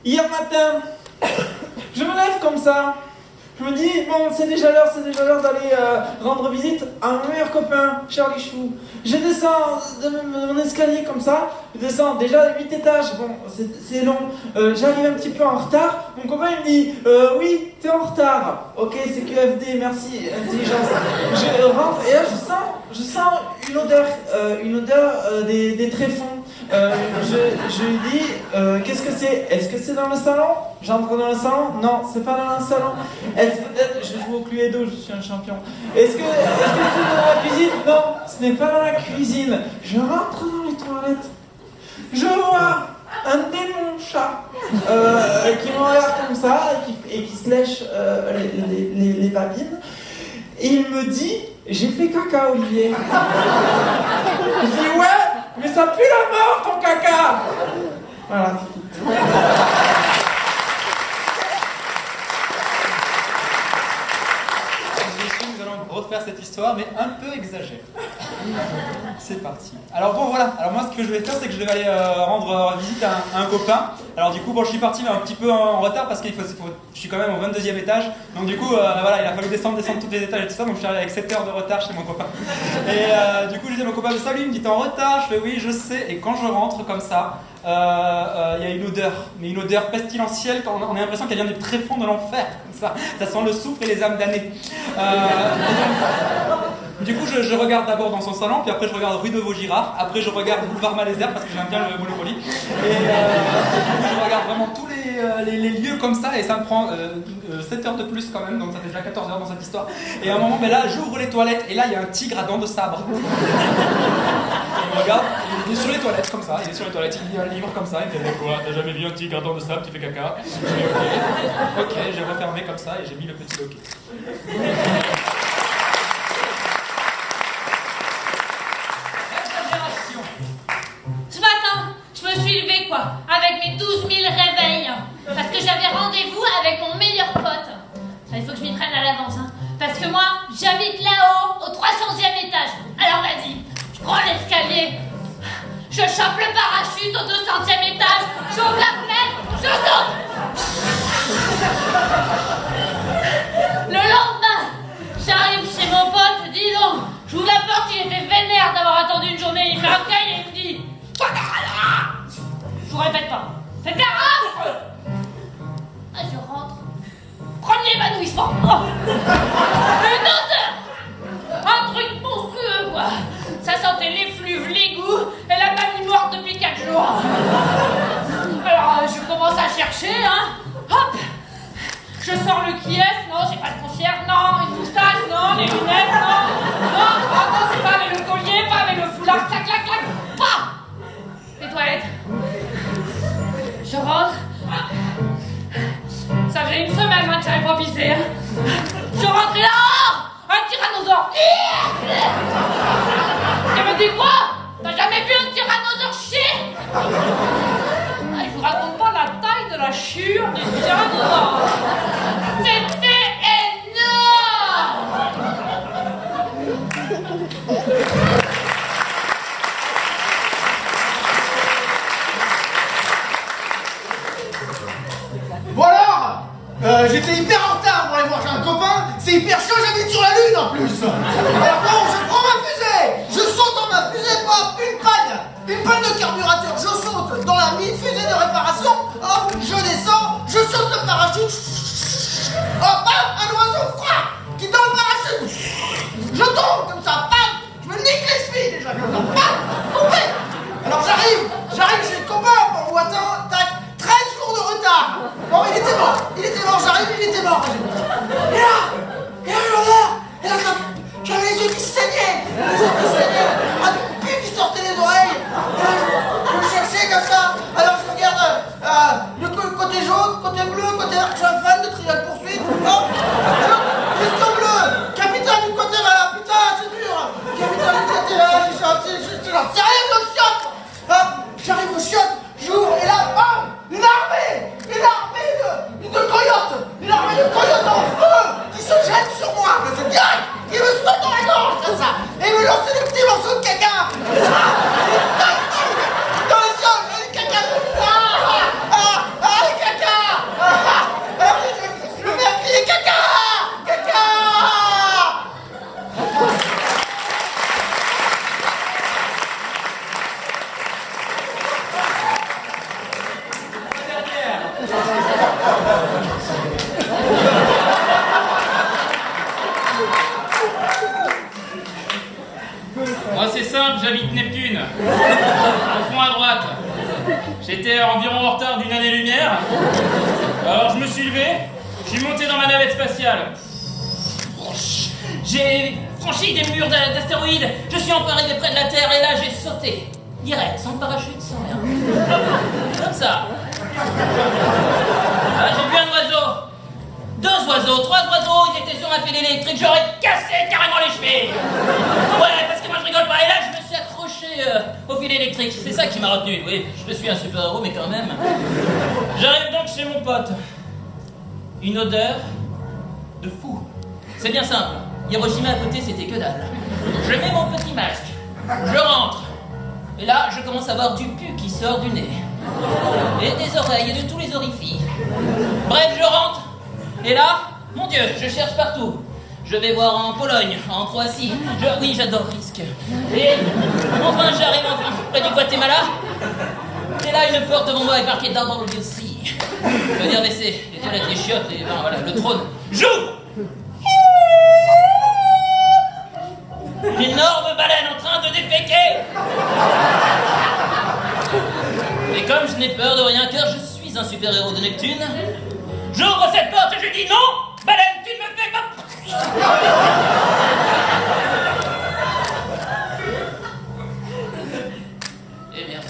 Hier matin, je me lève comme ça. Je me dis, bon, c'est déjà l'heure d'aller rendre visite à mon meilleur copain, Charlie Chou. Je descends de mon escalier comme ça, je descends déjà 8 étages, bon, c'est long. J'arrive un petit peu en retard, mon copain il me dit, oui, t'es en retard. Ok, c'est QFD, merci, intelligence. Je rentre et là je sens une odeur des tréfonds. Je lui dis, qu'est-ce que c'est? Est-ce que c'est dans le salon? J'entre dans le salon? Non, c'est pas dans le salon. Est-ce peut-être, je joue au Cluedo, je suis un champion. Est-ce que c'est dans la cuisine? Non, ce n'est pas dans la cuisine. Je rentre dans les toilettes. Je vois un démon chat qui me regarde comme ça et qui se lèche les babines. Et il me dit, j'ai fait caca, Olivier. Je dis, ouais, mais ça pue la mort, ton caca. Voilà. Nous allons refaire cette histoire, mais un peu exagérée. C'est parti. Alors bon, voilà. Alors moi, ce que je vais faire, c'est que je vais aller rendre visite à un copain. Alors du coup, bon, je suis parti mais un petit peu en retard parce qu'il je suis quand même au 22e étage. Donc du coup, voilà, il a fallu descendre tous les étages et tout ça. Donc je suis arrivé avec 7 heures de retard chez mon copain. Et du coup, je dis à mon copain, salut, il me dit, t'es en retard? Je fais, oui, je sais. Et quand je rentre comme ça, il y a une odeur, mais une odeur pestilentielle. On a l'impression qu'elle vient du tréfonds de l'enfer. Ça sent le soufre et les âmes damnées. Du coup, je regarde d'abord dans son salon, puis après je regarde rue de Vaugirard, après je regarde boulevard Malesherbes parce que j'aime bien le Monopoly. Et je regarde vraiment tous les lieux comme ça, et ça me prend 7 heures de plus quand même, donc ça fait déjà 14 heures dans cette histoire. Et à un moment, mais là, j'ouvre les toilettes, et là, il y a un tigre à dents de sabre. Et il me regarde, il est sur les toilettes comme ça, il lit un livre comme ça, il me fait quoi? T'as jamais vu un tigre à dents de sabre qui fait caca? Je dis ok, j'ai refermé comme ça et j'ai mis le petit loquet. Ce matin, je me suis levée avec mes 12 000 réveils, parce que j'avais rendez-vous avec mon meilleur pote. Il faut que je m'y prenne à l'avance, hein. Parce que moi, j'habite là-haut, au 300e étage. Alors vas-y, je prends l'escalier, je chope le parachute au 200e étage, j'ouvre la fenêtre, je saute. Le lendemain, j'arrive chez mon pote, dis donc, j'ouvre la porte, il était vénère d'avoir attendu une journée, il m'accueille et il me dit, je vous répète pas, c'est grave. Ah, je rentre, premier évanouissement. Oh. Une odeur, un truc monstrueux quoi. Ça sentait l'effluve, l'égout et la mamie morte depuis 4 jours. Alors je commence à chercher, hein. Hop, je sors le qui est, non, j'ai pas de concierge, non, une moustache, non, les lunettes, non, c'est pas avec le collier, pas avec le foulard, clac, clac, clac, pas. Les toilettes. Je rentre. Ça faisait une semaine que j'avais pas pissé. Je rentre et là, un tyrannosaure. Tu me dis quoi? T'as jamais vu un tyrannosaure chier? Je vous raconte pas la taille de la chure du tyrannosaure. C'était énorme. Bon alors, j'étais hyper en retard pour aller voir chez un copain, c'est hyper chaud, j'habite sur la lune en plus. Alors bon, je prends ma fusée, je saute dans ma fusée, pop, une panne de carburateur, je saute dans la mini-fusée de réparation, hop, je descends, je saute le parachute, hop, un oiseau froid qui est dans le parachute, je tombe comme ça, pam, je me nique les chevilles déjà, pam, tombé. Alors j'arrive chez le copain pour Loitain, tac, 13 jours de retard. Bon, il était mort, j'arrive, il était mort. Et là, j'avais les yeux qui saignaient, ah, du pu qui sortait des oreilles. Et là, je cherchais comme ça, alors je regarde le côté jaune, côté bleu, côté vert, je suis un fan de Trial Poursuite. Hop, juste bleu, capitaine du côté là, putain, c'est dur. Capitaine du côté là, je leur sérieux, je le chiotte. Hop, j'arrive au chiotte, j'ouvre, et là, bam, une armée de coyotes, une armée de coyotes en feu qui se jettent sur moi, mais c'est direct, ils me sautent dans la gorge comme ça, et me lancent des petits morceaux de caca. Dans les yeux, les caca, les caca à droite. J'étais environ en retard d'une année-lumière. Alors je me suis levé, je suis monté dans ma navette spatiale. J'ai franchi des murs d'astéroïdes, je suis enfin arrivé près de la Terre et là j'ai sauté. Direct, sans parachute, sans rien. Comme ça. Ah, j'ai vu un oiseau. 2 oiseaux, 3 oiseaux, ils étaient sur un fil électrique, j'aurais cassé carrément les chevilles. Ouais, parce que moi je rigole pas. Et là, je me suis accroché au fil électrique. C'est ça qui m'a retenu. Oui, je suis un super-héros, mais quand même. J'arrive donc chez mon pote. Une odeur de fou. C'est bien simple. Hiroshima à côté, c'était que dalle. Je mets mon petit masque. Je rentre. Et là, je commence à voir du pu qui sort du nez. Et des oreilles et de tous les orifices. Bref, je rentre. Et là, mon Dieu, je cherche partout. Je vais voir en Pologne, en Croatie. Oui, j'adore Risque. Et enfin, j'arrive enfin près du Guatemala. Et là, une porte devant moi avec marqué WC. Je veux dire WC, les toilettes, les chiottes, enfin, voilà, le trône. J'ouvre. Une énorme baleine en train de déféquer. Et comme je n'ai peur de rien car je suis un super-héros de Neptune, j'ouvre cette porte et je dis non, baleine, tu ne me fais pas... Et merde.